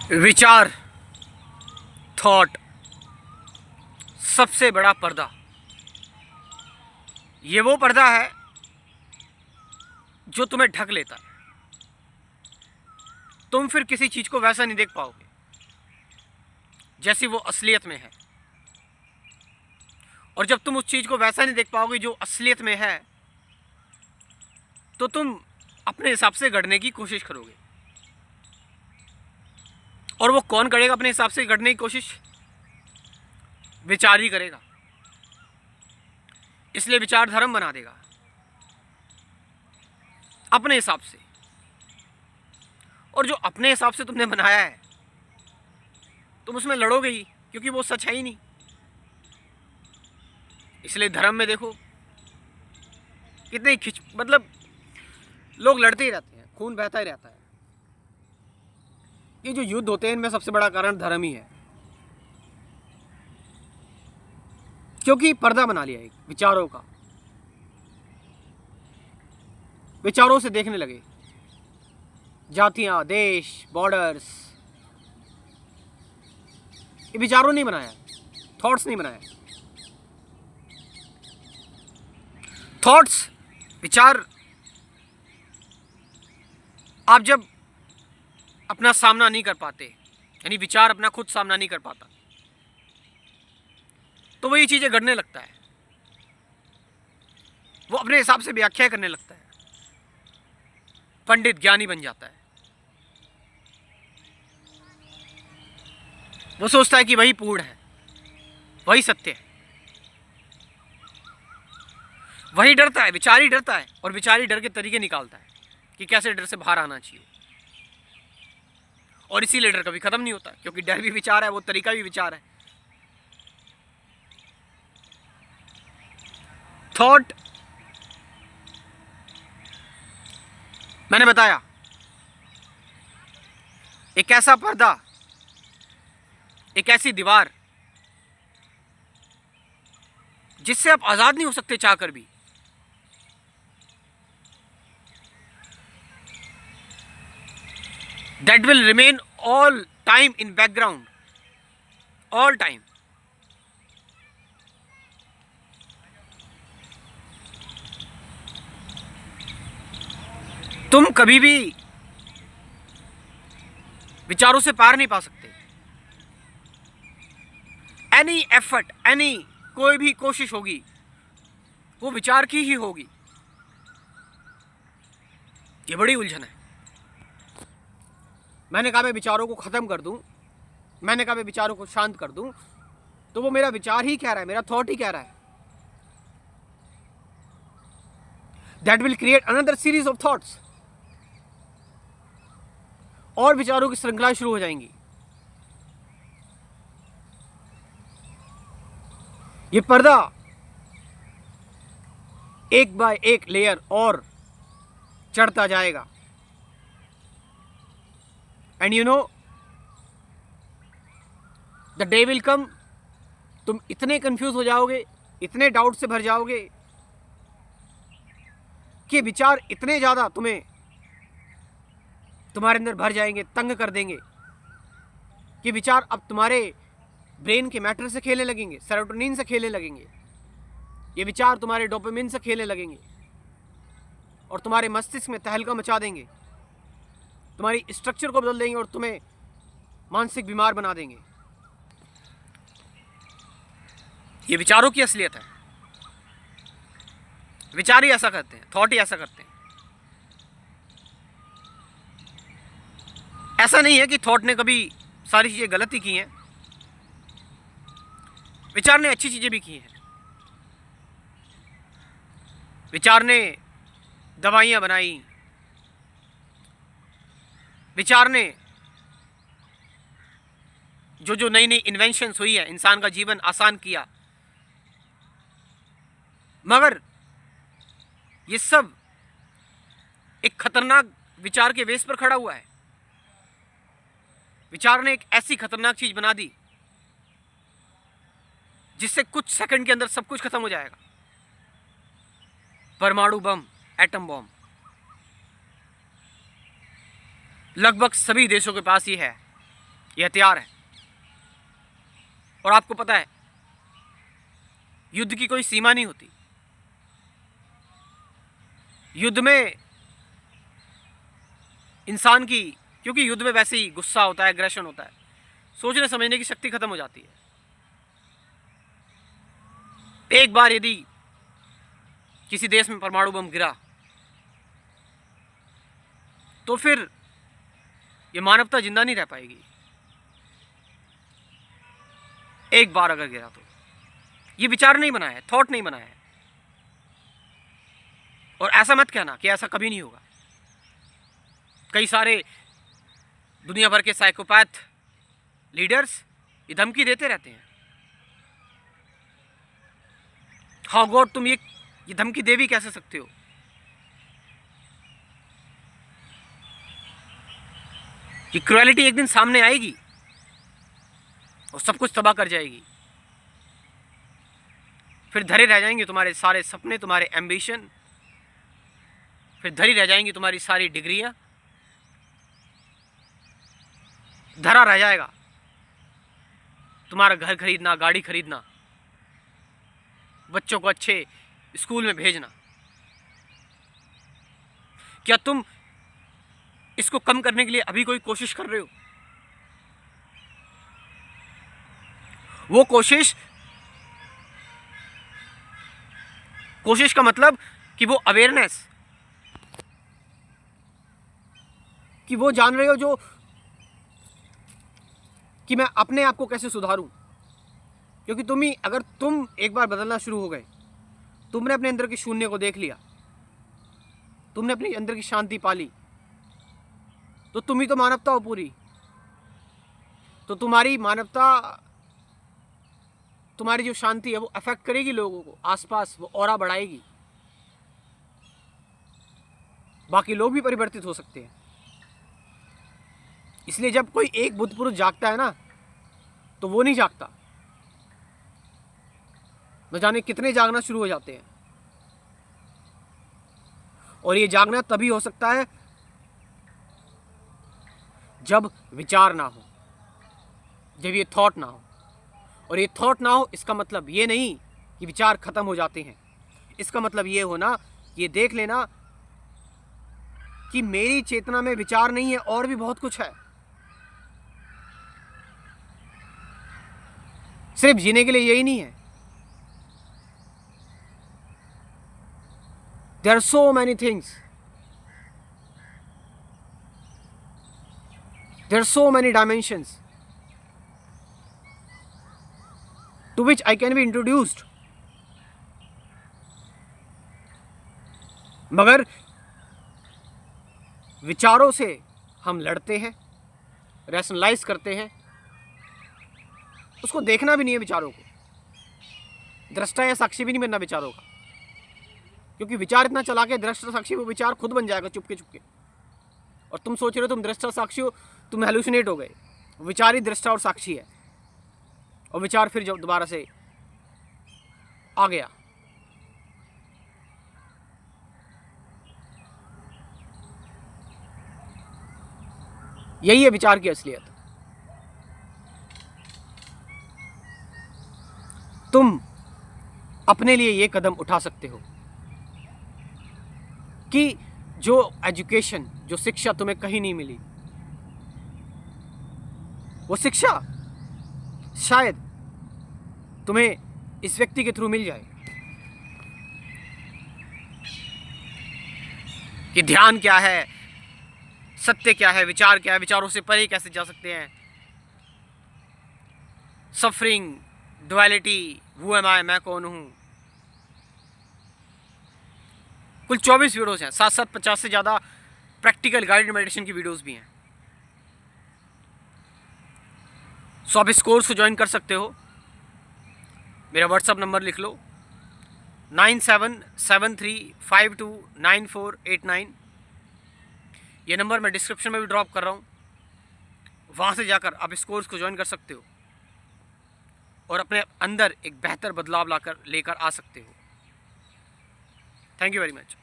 विचार, थॉट, सबसे बड़ा पर्दा। ये वो पर्दा है जो तुम्हें ढक लेता है। तुम फिर किसी चीज को वैसा नहीं देख पाओगे जैसी वो असलियत में है। और जब तुम उस चीज को वैसा नहीं देख पाओगे जो असलियत में है, तो तुम अपने हिसाब से गढ़ने की कोशिश करोगे। और वो कौन करेगा अपने हिसाब से गढ़ने की कोशिश? विचार ही करेगा। इसलिए विचार धर्म बना देगा अपने हिसाब से। और जो अपने हिसाब से तुमने बनाया है, तुम उसमें लड़ोगे ही, क्योंकि वो सच है ही नहीं। इसलिए धर्म में देखो कितने मतलब लोग लड़ते ही रहते हैं, खून बहता ही रहता है। ये जो युद्ध होते हैं, इनमें सबसे बड़ा कारण धर्म ही है। क्योंकि पर्दा बना लिया एक विचारों का। विचारों से देखने लगे, जातियां, देश, बॉर्डर्स। ये विचारों नहीं बनाया, थॉट्स नहीं बनाया। थॉट्स, विचार, आप जब अपना सामना नहीं कर पाते, यानी विचार अपना खुद सामना नहीं कर पाता, तो वो ये चीजें गढ़ने लगता है। वो अपने हिसाब से व्याख्या करने लगता है, पंडित ज्ञानी बन जाता है। वो सोचता है कि वही पूर्ण है, वही सत्य है। वही डरता है, विचारी डरता है, और विचारी डर के तरीके निकालता है कि कैसे डर से बाहर आना चाहिए। और इसीलिए डर कभी खत्म नहीं होता, क्योंकि डर भी विचार है, वो तरीका भी विचार है। थॉट, मैंने बताया, एक ऐसा पर्दा, एक ऐसी दीवार जिससे आप आजाद नहीं हो सकते चाहकर भी। That will remain all time in background, all time. तुम कभी भी विचारों से पार नहीं पा सकते। एनी एफर्ट, एनी कोई भी कोशिश होगी, वो विचार की ही होगी। ये बड़ी उलझन है। मैंने कहा मैं विचारों को खत्म कर दूं, मैंने कहा मैं विचारों को शांत कर दूं, तो वो मेरा विचार ही कह रहा है, मेरा थॉट ही कह रहा है। That will create another series of thoughts. और विचारों की श्रृंखला शुरू हो जाएंगी। ये पर्दा एक बाय एक लेयर और चढ़ता जाएगा। And you know, the day will come, तुम इतने कंफ्यूज हो जाओगे, इतने डाउट से भर जाओगे कि विचार इतने ज्यादा तुम्हारे अंदर भर जाएंगे, तंग कर देंगे, कि विचार अब तुम्हारे ब्रेन के मैटर से खेलने लगेंगे, सेरोटोनिन से खेलने लगेंगे। ये विचार तुम्हारे डोपामिन से खेलने लगेंगे और तुम्हारे मस्तिष्क में तहलका मचा देंगे, तुम्हारी स्ट्रक्चर को बदल देंगे और तुम्हें मानसिक बीमार बना देंगे। ये विचारों की असलियत है। विचार ही ऐसा करते हैं, थॉट ही ऐसा करते हैं। ऐसा नहीं है कि थॉट ने कभी सारी चीजें गलत ही की हैं, विचार ने अच्छी चीजें भी की हैं। विचार ने दवाइयां बनाई, विचार ने जो नई नई इन्वेंशंस हुई है, इंसान का जीवन आसान किया। मगर ये सब एक खतरनाक विचार के बेस पर खड़ा हुआ है। विचार ने एक ऐसी खतरनाक चीज बना दी जिससे कुछ सेकंड के अंदर सब कुछ खत्म हो जाएगा। परमाणु बम, एटम बम, लगभग सभी देशों के पास ही है। ये हथियार है। और आपको पता है युद्ध की कोई सीमा नहीं होती। युद्ध में इंसान की, क्योंकि युद्ध में वैसे ही गुस्सा होता है, एग्रेशन होता है, सोचने समझने की शक्ति खत्म हो जाती है। एक बार यदि किसी देश में परमाणु बम गिरा तो फिर ये मानवता जिंदा नहीं रह पाएगी। एक बार अगर गिरा तो ये विचार नहीं बनाया है, थॉट नहीं बनाया है। और ऐसा मत कहना कि ऐसा कभी नहीं होगा। कई सारे दुनिया भर के साइकोपैथ लीडर्स ये धमकी देते रहते हैं। हाउ गॉड, तुम ये धमकी दे भी कैसे सकते हो? ये क्रुएलिटी एक दिन सामने आएगी और सब कुछ तबाह कर जाएगी। फिर धरे रह जाएंगे तुम्हारे सारे सपने, तुम्हारे एम्बिशन, फिर धरी रह जाएंगी तुम्हारी सारी डिग्रियां, धरा रह जाएगा तुम्हारा घर खरीदना, गाड़ी खरीदना, बच्चों को अच्छे स्कूल में भेजना। क्या तुम इसको कम करने के लिए अभी कोई कोशिश कर रहे हो? वो कोशिश का मतलब कि वो अवेयरनेस, कि वो जान रहे हो जो कि मैं अपने आप को कैसे सुधारूं। क्योंकि अगर तुम एक बार बदलना शुरू हो गए, तुमने अपने अंदर की शून्य को देख लिया, तुमने अपने अंदर की शांति पाली, तो तुम ही तो मानवता हो पूरी। तो तुम्हारी मानवता, तुम्हारी जो शांति है वो अफेक्ट करेगी लोगों को आसपास, वो ऑरा बढ़ाएगी। बाकी लोग भी परिवर्तित हो सकते हैं। इसलिए जब कोई एक बुद्ध पुरुष जागता है ना, तो वो नहीं जागता, न जाने कितने जागना शुरू हो जाते हैं। और ये जागना तभी हो सकता है जब विचार ना हो, जब ये थॉट ना हो। और ये थॉट ना हो इसका मतलब ये नहीं कि विचार खत्म हो जाते हैं। इसका मतलब ये होना, ये देख लेना कि मेरी चेतना में विचार नहीं है, और भी बहुत कुछ है। सिर्फ जीने के लिए यही नहीं है। There are so many things. There are so many dimensions to which I can be introduced. मगर विचारों से हम लड़ते हैं, रैशनलाइज करते हैं। उसको देखना भी नहीं है विचारों को, दृष्टा या साक्षी भी नहीं बनना विचारों का। क्योंकि विचार इतना चला के दृष्टा साक्षी, वो विचार खुद बन जाएगा चुपके चुपके। और तुम सोच रहे हो तुम दृष्टा साक्षी हो, तुम हेलुसिनेट हो गए। विचार ही दृष्टा और साक्षी है, और विचार फिर जब दोबारा से आ गया। यही है विचार की असलियत। तुम अपने लिए ये कदम उठा सकते हो कि जो एजुकेशन, जो शिक्षा तुम्हें कहीं नहीं मिली, वो शिक्षा शायद तुम्हें इस व्यक्ति के थ्रू मिल जाए। कि ध्यान क्या है, सत्य क्या है, विचार क्या है, विचारों से परे कैसे जा सकते हैं, सफरिंग, डुअलिटी, वो एम आई, मैं कौन हूं। कुल 24 वीडियोस हैं, साथ साथ 50 से ज़्यादा प्रैक्टिकल गाइडेड मेडिटेशन की वीडियोस भी हैं। सो आप इस कोर्स को ज्वाइन कर सकते हो। मेरा व्हाट्सअप नंबर लिख लो, 9773529489। ये नंबर मैं डिस्क्रिप्शन में भी ड्रॉप कर रहा हूँ। वहाँ से जाकर आप इस कोर्स को ज्वाइन कर सकते हो और अपने अंदर एक बेहतर बदलाव लेकर आ सकते हो। Thank you very much.